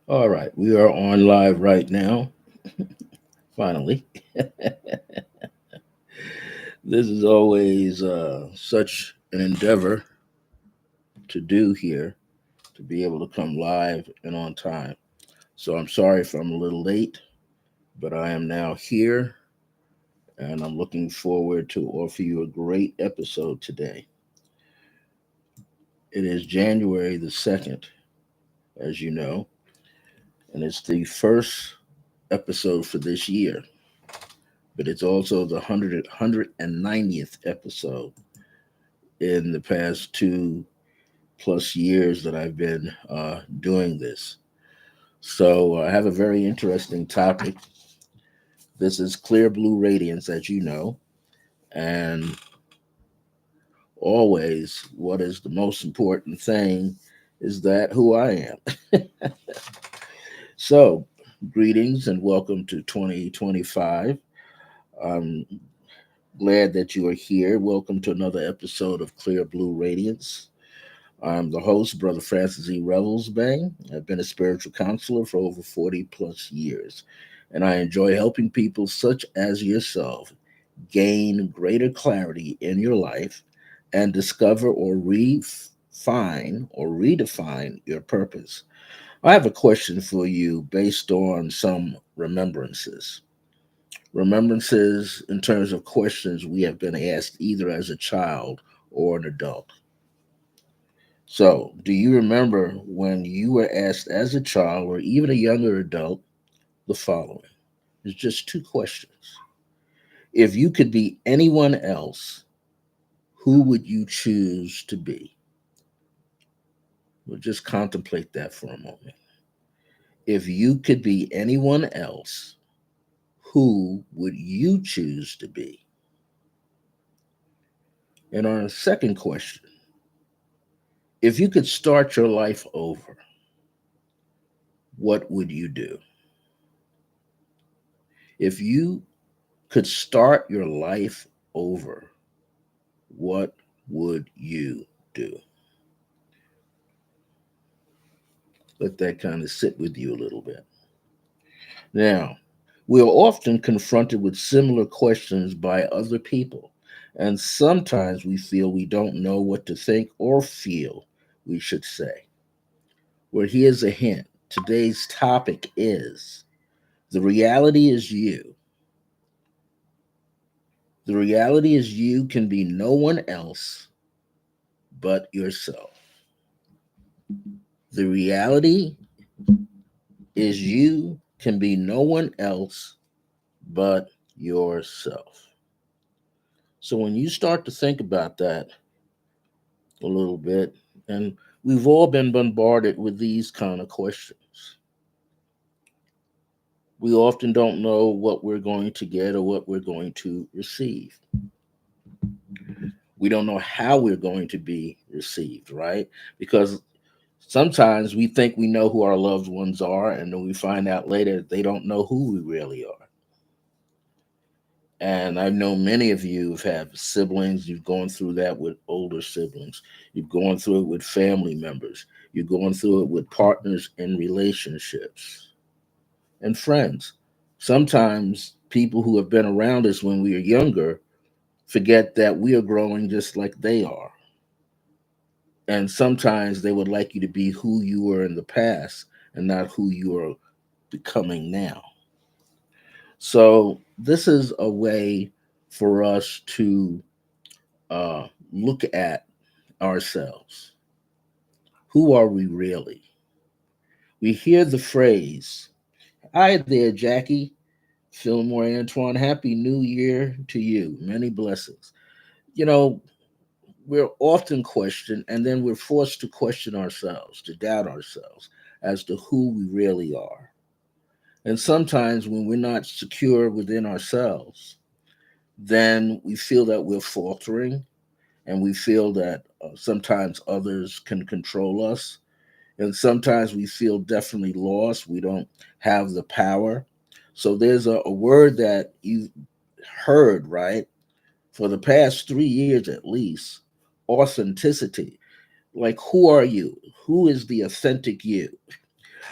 All right, we are on live right now. Finally, this is always such an endeavor to do here to be able to come live and on time. So I'm sorry if I'm a little late, but I am now here and I'm looking forward to offer you a great episode today. It is January the 2nd, as you know, and it's the first episode for this year, but it's also the 190th episode in the past 2+ years that I've been doing this. So I have a very interesting topic. This is clear blue radiance, as you know, and always what is the most important thing is that who I am. So, greetings and welcome to 2025. I'm glad that you are here. Welcome to another episode of Clear Blue Radiance. I'm the host, Brother Francis E. Revels-Bey. I've been a spiritual counselor for over 40 plus years, and I enjoy helping people such as yourself gain greater clarity in your life and discover or refine or redefine your purpose. I have a question for you based on some remembrances. Remembrances in terms of questions we have been asked either as a child or an adult. So, do you remember when you were asked as a child or even a younger adult the following? It's just two questions. If you could be anyone else, who would you choose to be? We'll just contemplate that for a moment. If you could be anyone else, who would you choose to be? And our second question, if you could start your life over, what would you do? If you could start your life over, what would you do? Let that kind of sit with you a little bit. Now, we are often confronted with similar questions by other people, and sometimes we feel we don't know what to think or feel we should say. Well, here's a hint. Today's topic is the reality is you. The reality is you can be no one else but yourself. The reality is you can be no one else but yourself. So when you start to think about that a little bit, and we've all been bombarded with these kind of questions. We often don't know what we're going to get or what we're going to receive. We don't know how we're going to be received, right? Because sometimes we think we know who our loved ones are, and then we find out later they don't know who we really are. And I know many of you have siblings. You've gone through that with older siblings. You've gone through it with family members. You're going through it with partners in relationships and friends. Sometimes people who have been around us when we are younger forget that we are growing just like they are. And sometimes they would like you to be who you were in the past and not who you are becoming now. So, this is a way for us to look at ourselves. Who are we really? We hear the phrase, "Hi there, Jackie, Fillmore Antoine, Happy New Year to you. Many blessings." You know, we're often questioned, and then we're forced to question ourselves, to doubt ourselves as to who we really are. And sometimes when we're not secure within ourselves, then we feel that we're faltering and we feel that sometimes others can control us. And sometimes we feel definitely lost. We don't have the power. So there's a word that you've heard, right? For the past 3 years at least, authenticity. Like, who are you? Who is the authentic you?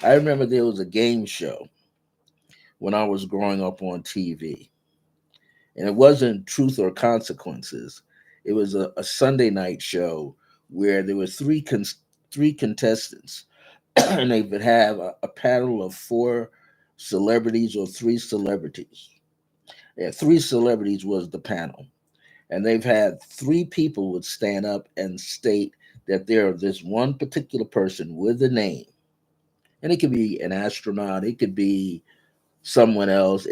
I remember there was a game show when I was growing up on TV, and it wasn't Truth or Consequences. It was a Sunday night show where there were three contestants, and they would have a panel of four celebrities or three celebrities. Yeah, three celebrities was the panel, and they've had three people would stand up and state that they're this one particular person with a name, and it could be an astronaut, it could be someone else.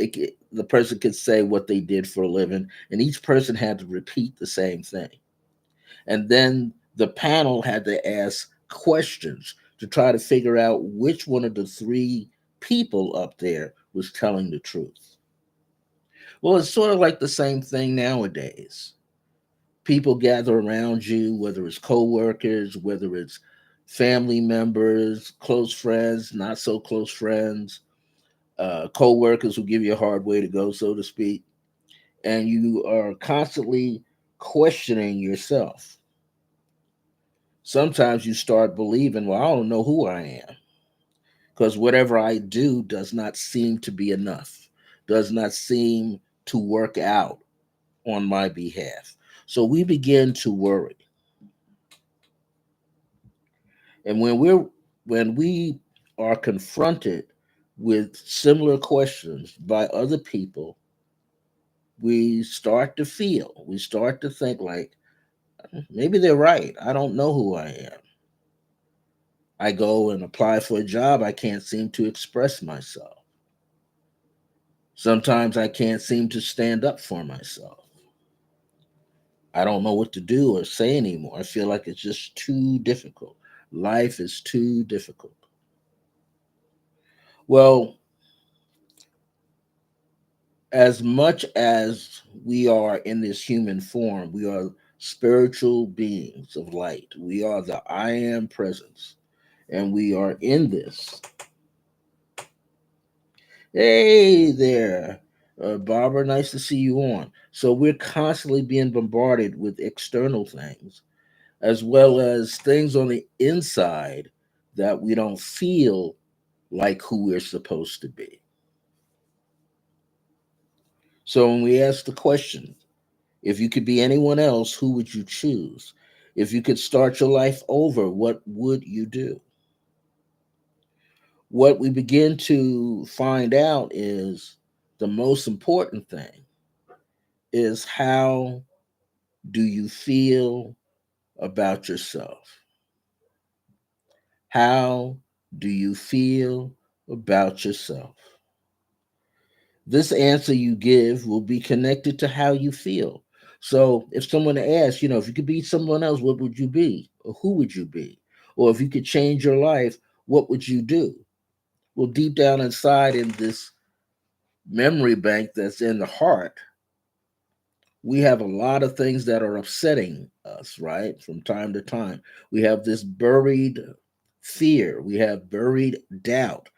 The person could say what they did for a living, and each person had to repeat the same thing. And then the panel had to ask questions to try to figure out which one of the three people up there was telling the truth. Well, it's sort of like the same thing nowadays. People gather around you, whether it's coworkers, whether it's family members, close friends, not so close friends, co-workers who give you a hard way to go, so to speak, and you are constantly questioning yourself. Sometimes you start believing, well, I don't know who I am, because whatever I do does not seem to be enough, does not seem to work out on my behalf. So we begin to worry. And when we are confronted with similar questions by other people, we start to think like, maybe they're right. I don't know who I am. I go and apply for a job, I can't seem to express myself. Sometimes I can't seem to stand up for myself. I don't know what to do or say anymore. I feel like it's just too difficult. Life is too difficult. Well, as much as we are in this human form, we are spiritual beings of light. We are the I am presence, and we are in this. Hey there, Barbara. Nice to see you on. So we're constantly being bombarded with external things, as well as things on the inside that we don't feel like who we're supposed to be. So when we ask the question, if you could be anyone else, who would you choose? If you could start your life over, what would you do? What we begin to find out is the most important thing is, how do you feel about yourself? How do you feel about yourself? This answer you give will be connected to how you feel. So if someone asks, if you could be someone else, what would you be? Or who would you be? Or if you could change your life, what would you do? Well, deep down inside in this memory bank that's in the heart, we have a lot of things that are upsetting us, right? From time to time. We have this buried fear, we have buried doubt,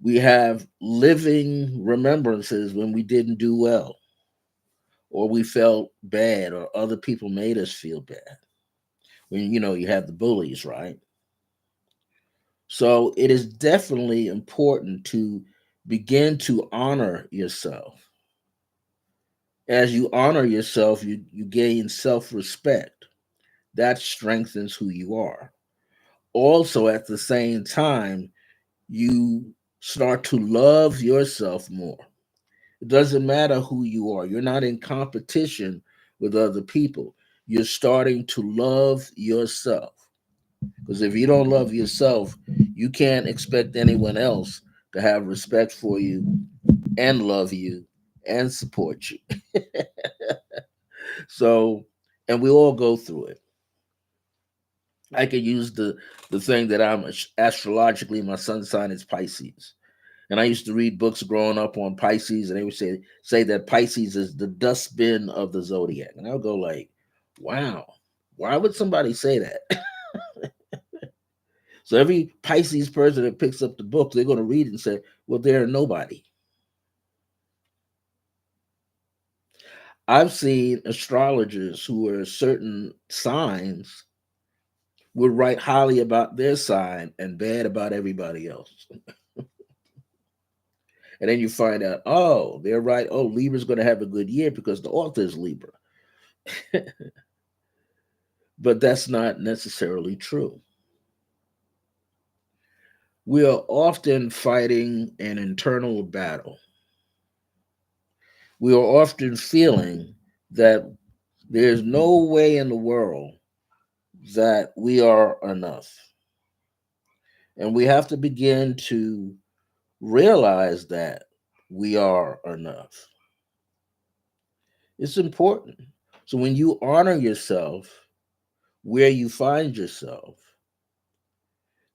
we have living remembrances when we didn't do well, or we felt bad, or other people made us feel bad. When you have the bullies, right? So it is definitely important to begin to honor yourself. As you honor yourself, you gain self-respect. That strengthens who you are. Also, at the same time, you start to love yourself more. It doesn't matter who you are, you're not in competition with other people. You're starting to love yourself. Because if you don't love yourself, you can't expect anyone else to have respect for you and love you and support you. So, and we all go through it. I could use the thing that I'm astrologically, my sun sign is Pisces. And I used to read books growing up on Pisces, and they would say that Pisces is the dustbin of the zodiac. And I would go like, wow, why would somebody say that? So every Pisces person that picks up the book, they're going to read it and say, well, they're nobody. I've seen astrologers who are certain signs will write highly about their sign and bad about everybody else. And then you find out, oh, they're right. Oh, Libra's going to have a good year because the author is Libra. But that's not necessarily true. We are often fighting an internal battle. We are often feeling that there's no way in the world that we are enough. And we have to begin to realize that we are enough. It's important. So when you honor yourself where you find yourself,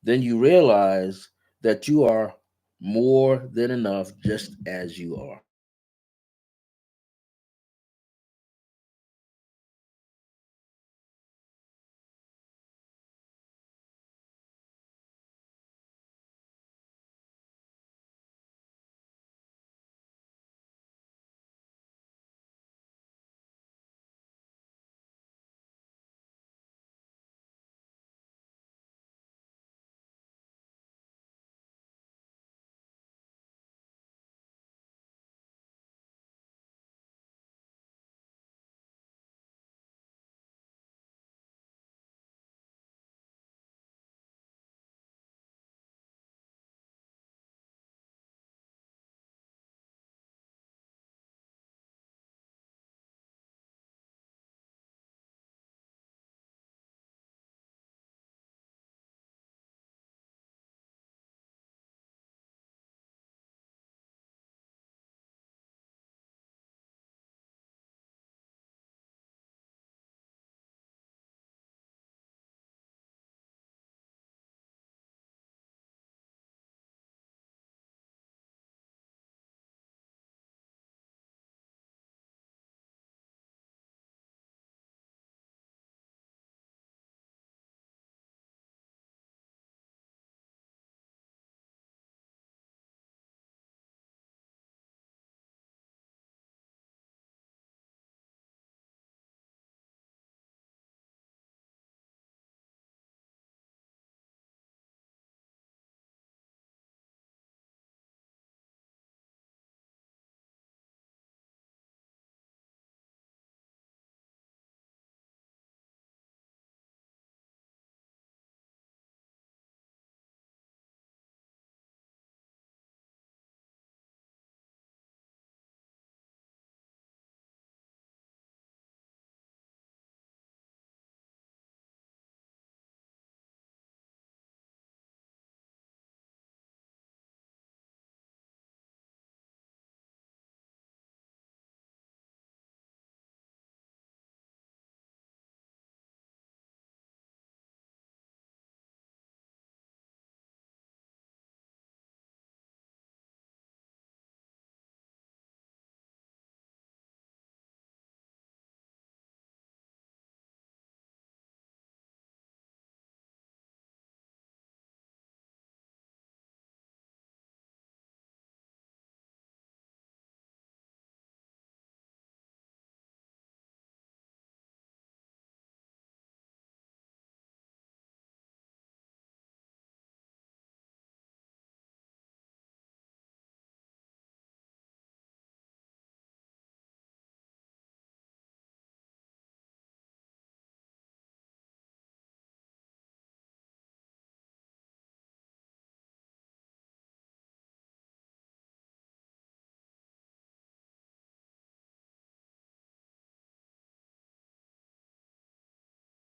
then you realize that you are more than enough just as you are.